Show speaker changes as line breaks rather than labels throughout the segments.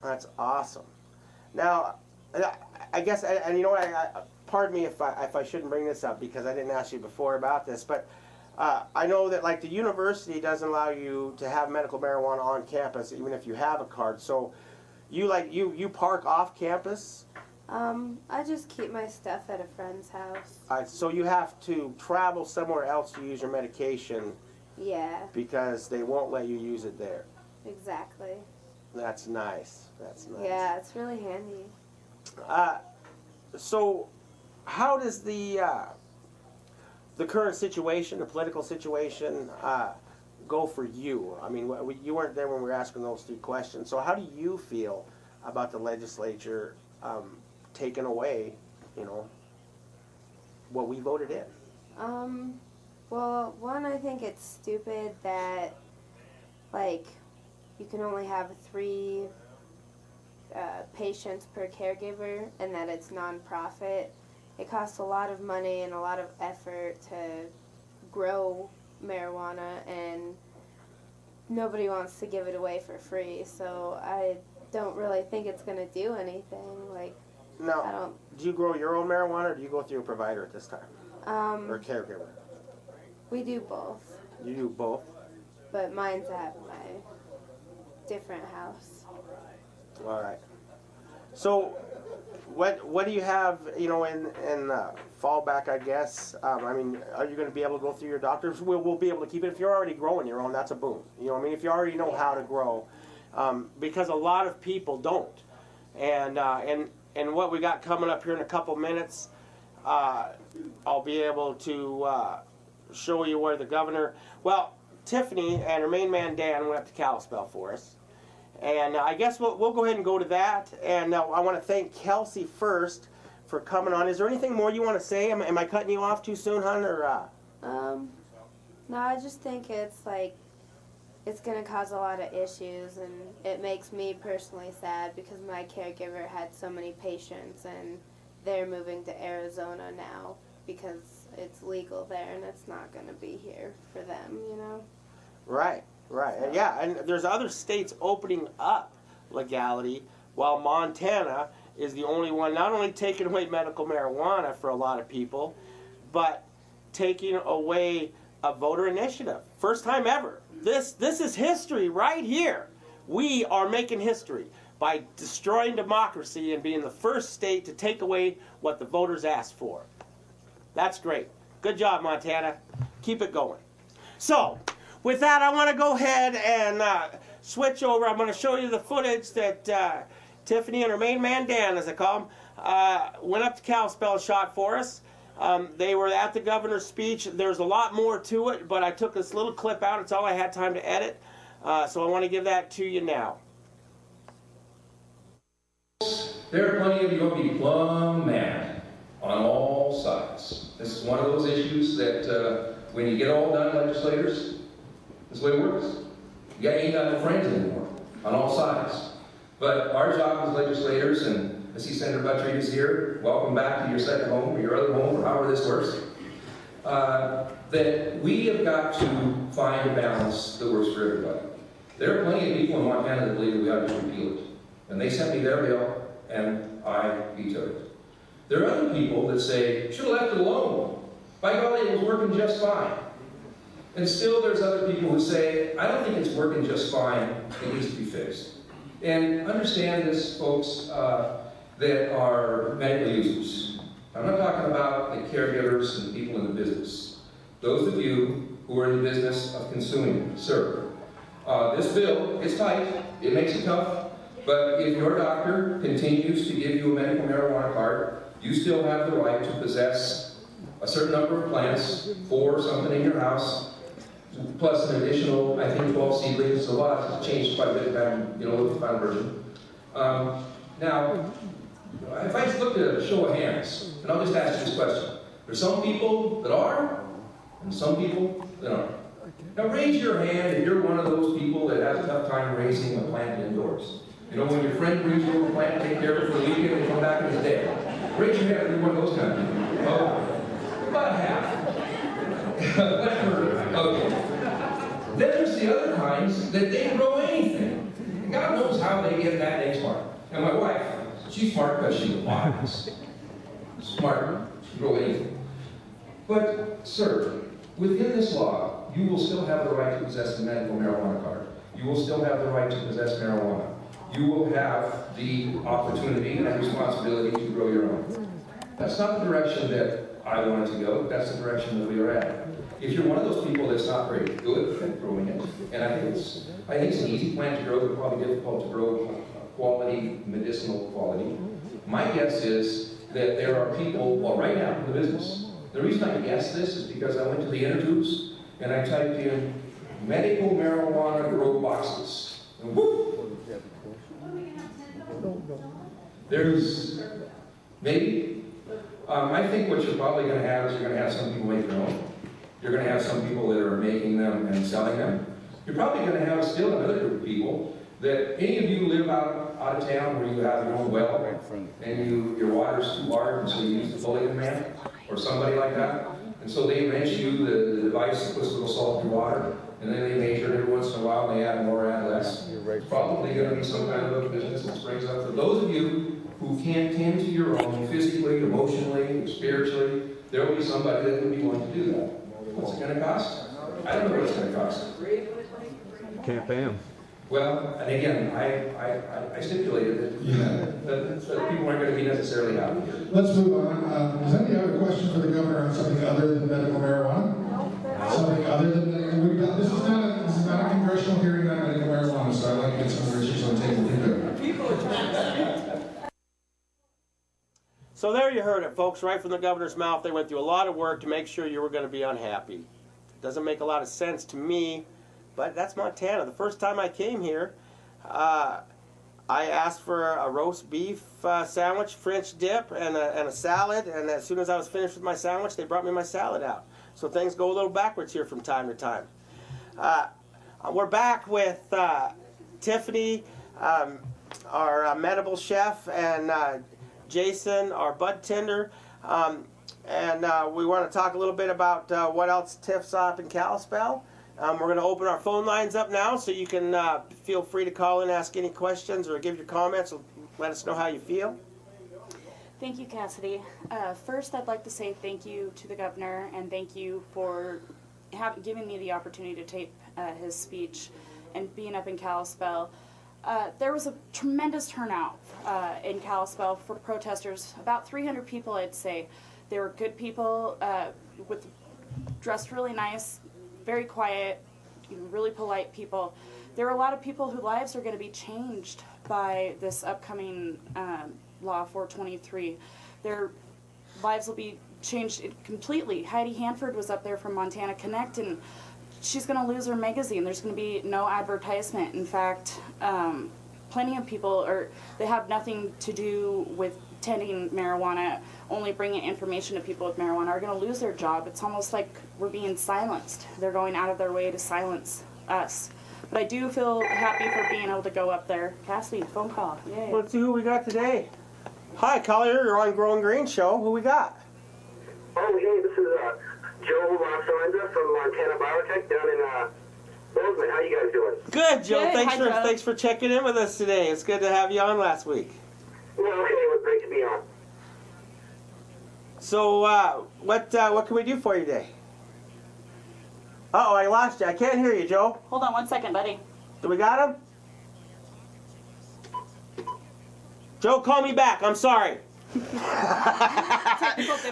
That's awesome. Now, I guess, and you know what, pardon me if I shouldn't bring this up because I didn't ask you before about this, but I know that like the university doesn't allow you to have medical marijuana on campus even if you have a card. So you park off campus?
I just keep my stuff at a friend's house.
So you have to travel somewhere else to use your medication.
Yeah.
Because they won't let you use it there.
Exactly.
That's nice. That's nice.
Yeah, it's really handy.
So how does the current situation, the political situation, go for you? I mean, you weren't there when we were asking those 3 questions. So how do you feel about the legislature taking away, you know, what we voted in?
Well, one, I think it's stupid that, like, you can only have 3 patients per caregiver and that it's non-profit. It costs a lot of money and a lot of effort to grow marijuana, and nobody wants to give it away for free, so I don't really think it's going to do anything. Like,
now, do you grow your own marijuana or do you go through a provider at this time? Or a caregiver?
We do both.
You do both?
But mine's at my different house.
All right. So, what do you have, you know, in fallback, I guess? I mean, are you going to be able to go through your doctors? We'll be able to keep it. If you're already growing your own, that's a boom. You know what I mean? If you already know how to grow. Because a lot of people don't. And what we got coming up here in a couple minutes, I'll be able to show you where the governor... Well, Tiffany and her main man, Dan, went up to Kalispell for us. And I guess we'll go ahead and go to that. And I want to thank Kelsey first for coming on. Is there anything more you want to say? Am I cutting you off too soon, hon? Or,
No, I just think it's like, it's going to cause a lot of issues, and it makes me personally sad because my caregiver had so many patients, and they're moving to Arizona now because it's legal there, and it's not going to be here for them, you know?
Right, right.
So.
Yeah, and there's other states opening up legality, while Montana is the only one not only taking away medical marijuana for a lot of people, but taking away a voter initiative. First time ever. This is history right here. We are making history by destroying democracy and being the first state to take away what the voters asked for. That's great. Good job, Montana. Keep it going. So, with that, I want to go ahead and switch over. I'm going to show you the footage that Tiffany and her main man, Dan, as I call him, went up to Kalispell and shot for us. They were at the governor's speech. There's a lot more to it, but I took this little clip out. It's all I had time to edit. So I want to give that to you now.
There are plenty of you going to be plumb mad on all sides. This is one of those issues that when you get all done, legislators, this is the way it works. You ain't got no friends anymore on all sides. But our job as legislators, and I see Senator Buttrey is here, welcome back to your second home or your other home, or however this works, that we have got to find a balance that works for everybody. There are plenty of people in Montana that believe that we ought to repeal it. And they sent me their bill, and I vetoed it. There are other people that say, should have left it alone. By golly, it was working just fine. And still there's other people who say, I don't think it's working just fine, it needs to be fixed. And understand this, folks, that are medical users. I'm not talking about the caregivers and the people in the business. Those of you who are in the business of consuming, sir. This bill is tight, it makes it tough, but if your doctor continues to give you a medical marijuana card, you still have the right to possess a certain number of plants for something in your house, plus an additional, I think, 12 seedlings. A lot has changed quite a bit back, you know, with the final version. Now, if I just look at a show of hands, and I'll just ask you this question. There's some people that are, and some people that aren't. Now raise your hand if you're one of those people that has a tough time raising a plant indoors. You know, when your friend brings you a plant, take care of it for the weekend, and come back and it's dead. Raise your hand if you're one of those kind of people. Oh, about half. Whatever. Okay. Then there's the other kinds that they grow anything. God knows how they get that name smart. And my wife, she's smart because she's wise. Smart, she can grow anything. But, sir, within this law, you will still have the right to possess a medical marijuana card. You will still have the right to possess marijuana. You will have the opportunity and responsibility to grow your own. That's not the direction that I wanted to go. That's the direction that we are at. If you're one of those people that's not very good at growing it, and I think it's an easy plant to grow, but probably difficult to grow quality, medicinal quality. My guess is that there are people, well, right now in the business. The reason I guess this is because I went to the interviews and I typed in medical marijuana grow boxes. And whoop! There's maybe. I think what you're probably going to have is you're going to have some people make their own. You're going to have some people that are making them and selling them. You're probably going to have still another group of people that any of you live out of town where you have your own well and your water's too hard and so you use the Fulling man or somebody like that. And so they rent you the device that puts a little salt in your water and then they measure it every once in a while and they add more, add less. It's probably going to be some kind of a business that springs up. For those of you who can't tend to your own physically, emotionally, spiritually, there will be somebody that will be willing to do that. What's it going to cost? I don't know what it's going to cost.
Can't pay them.
Well, and again, I stipulated that people aren't going to be necessarily happy.
Let's move on. Is there any other question for the governor on something other than medical marijuana? Something other than this is not a congressional hearing on medical marijuana, so I'd like to get some other issues on the table.
So there you heard it, folks, right from the governor's mouth. They went through a lot of work to make sure you were going to be unhappy. Doesn't make a lot of sense to me, but that's Montana. The first time I came here, I asked for a roast beef sandwich, French dip, and a salad, and as soon as I was finished with my sandwich, they brought me my salad out. So things go a little backwards here from time to time. We're back with Tiffany, our medical chef, and Jason, our bud tender, and we want to talk a little bit about what else Tiff's up in Kalispell. We're going to open our phone lines up now, so you can feel free to call in, ask any questions, or give your comments, or let us know how you feel.
Thank you, Cassidy. First, I'd like to say thank you to the governor, and thank you for giving me the opportunity to tape his speech and being up in Kalispell. There was a tremendous turnout in Kalispell for protesters, about 300 people, I'd say. They were good people, dressed really nice, very quiet, really polite people. There are a lot of people whose lives are going to be changed by this upcoming Law 423. Their lives will be changed completely. Heidi Hanford was up there from Montana Connect, and she's going to lose her magazine. There's going to be no advertisement. In fact, plenty of people they have nothing to do with tending marijuana, only bringing information to people with marijuana, are going to lose their job. It's almost like we're being silenced. They're going out of their way to silence us. But I do feel happy for being able to go up there. Cassidy, phone call. Yay.
Let's see who we got today. Hi, Collier. You're on Growing Green Show. Who we got?
Oh, hey, this is Joe Sorenza from Montana Biotech down in Bozeman. How you guys doing?
Good, Joe.
Good.
Thanks for checking in with us today. It's good to have you on last week.
Well, okay, it was great to be on.
So, what can we do for you today? Uh-oh, I lost you. I can't hear you, Joe.
Hold on one second, buddy.
Do we got him? Joe, call me back. I'm sorry.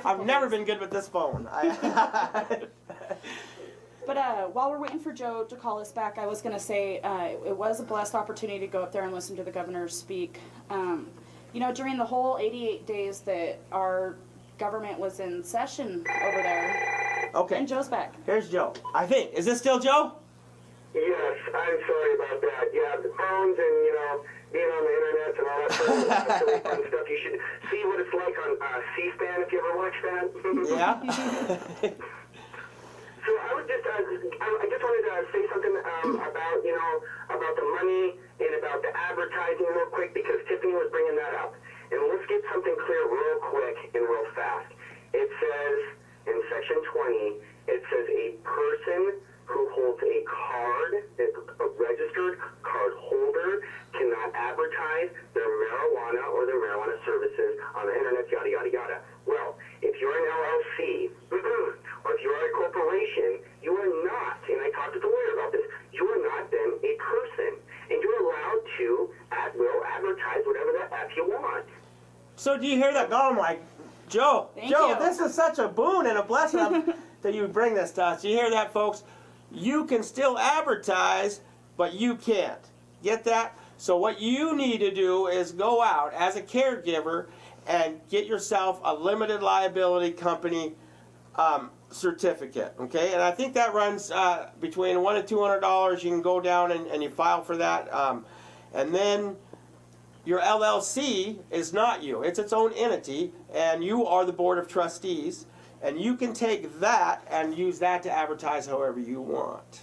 I've never been good with this phone.
But while we're waiting for Joe to call us back, I was going to say it was a blessed opportunity to go up there and listen to the governor speak. You know, during the whole 88 days that our government was in session over there.
Okay.
And Joe's back.
Here's Joe. I think. Is this still Joe?
Yes, I'm sorry about that. Yeah, the phones and, being on the internet and all that sort of really fun stuff. You should see what it's like on C-SPAN if you ever watch that.
Yeah.
So I was just, I just wanted to say something about the money and about the advertising real quick because Tiffany was bringing that up. And let's get something clear real quick and real fast. It says in section 20, it says a person who holds a card, a registered card holder, cannot advertise their marijuana or their marijuana services on the internet, yada, yada, yada. Well, if you're an LLC or if you're a corporation, you are not, and I talked to the lawyer about this, you are not then a person. And you're allowed to, at will, advertise whatever the F you want.
So do you hear that? Oh my, Joe,
Thank
Joe,
you.
this is such a boon and a blessing that you bring this to us. You hear that, folks? You can still advertise, but you can't. Get that? So what you need to do is go out as a caregiver and get yourself a limited liability company certificate, okay? And I think that runs between $100 and $200. You can go down and you file for that. And then your LLC is not you. It's its own entity, and you are the board of trustees. And you can take that and use that to advertise however you want.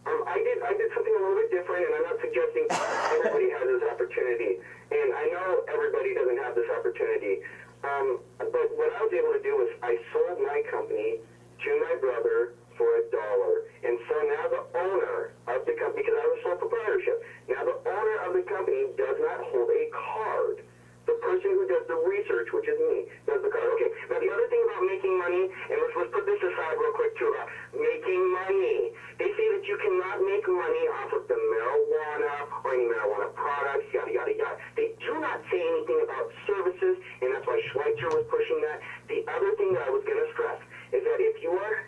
I did something a little bit different, and I'm not suggesting everybody has this opportunity. And I know everybody doesn't have this opportunity. But what I was able to do was I sold my company to my brother for $1. And so now the owner of the company, because I was sole proprietorship, now the owner of the company does not hold a card. The person who does the research, which is me, does the card. Okay, now the other thing about making money, and let's put this aside real quick too, about making money. They say that you cannot make money off of the marijuana or any marijuana products, yada, yada, yada. They do not say anything about services, and that's why Schweitzer was pushing that. The other thing that I was going to stress is that if you are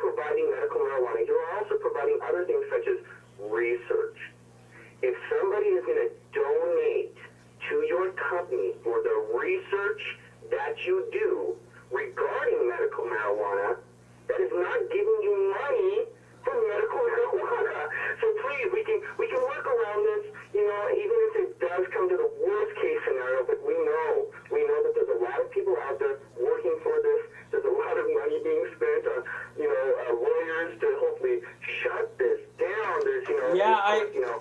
providing medical marijuana, you're also providing other things such as research. If somebody is going to donate to your company for the research that you do regarding medical marijuana, that is not giving you money for medical marijuana. So please, we can work around this, you know, even if it does come to the worst case scenario, but we know that there's a lot of people out there working for this. There's a lot of money being spent on, you know, lawyers to hopefully shut this down. There's, you know,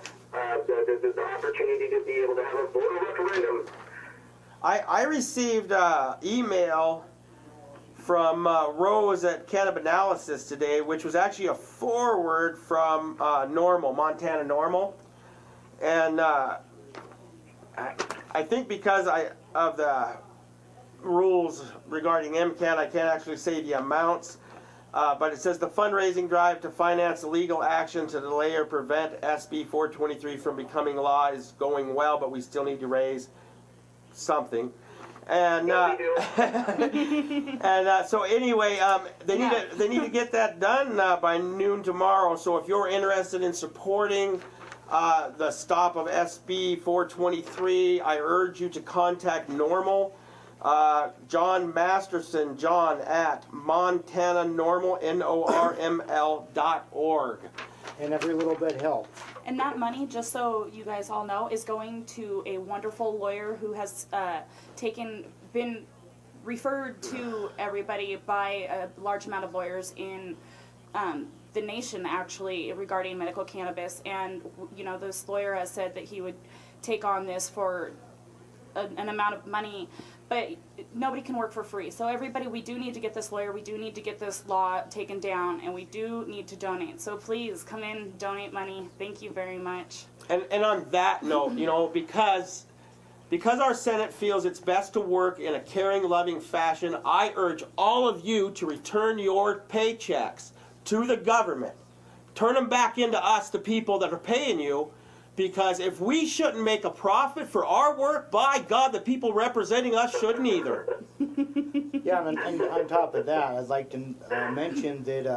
the opportunity to be able to have a voter referendum.
I received email from Rose at Cannabinalysis today, which was actually a forward from Normal, Montana Normal. And I think because of the rules regarding MCAT, I can't actually say the amounts. But it says the fundraising drive to finance legal action to delay or prevent SB 423 from becoming law is going well, but we still need to raise something. And so anyway, they need to get that done by noon tomorrow. So if you're interested in supporting the stop of SB 423, I urge you to contact Normal. John Masterson, John at MontanaNormal, NORML.org.
And every little bit helps.
And that money, just so you guys all know, is going to a wonderful lawyer who has been referred to everybody by a large amount of lawyers in the nation, actually, regarding medical cannabis. And, you know, this lawyer has said that he would take on this for an amount of money, but nobody can work for free. So everybody, we do need to get this lawyer, we do need to get this law taken down, and we do need to donate. So please come in, donate money. Thank you very much.
And on that note, you know, because our Senate feels it's best to work in a caring, loving fashion, I urge all of you to return your paychecks to the government. Turn them back into us, the people that are paying you. Because if we shouldn't make a profit for our work, by God, the people representing us shouldn't either.
Yeah, and on top of that, I'd like to mention that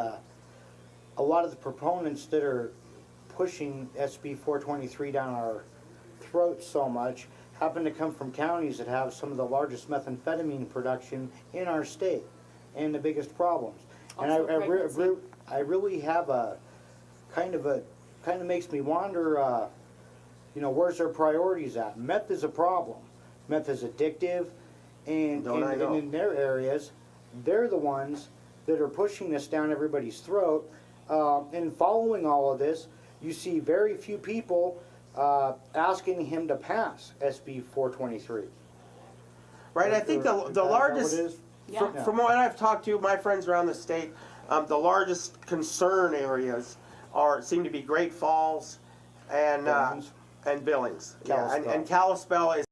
a lot of the proponents that are pushing SB 423 down our throats so much happen to come from counties that have some of the largest methamphetamine production in our state and the biggest problems. And I really have a kind of makes me wonder. You know, where's their priorities at? Meth is a problem. Meth is addictive, and in their areas, they're the ones that are pushing this down everybody's throat. And following all of this, you see very few people asking him to pass SB 423.
Right, I think the largest, from what I've talked to my friends around the state, the largest concern areas seem to be Great Falls and And Billings. Yeah, and
Kalispell.
Kalispell is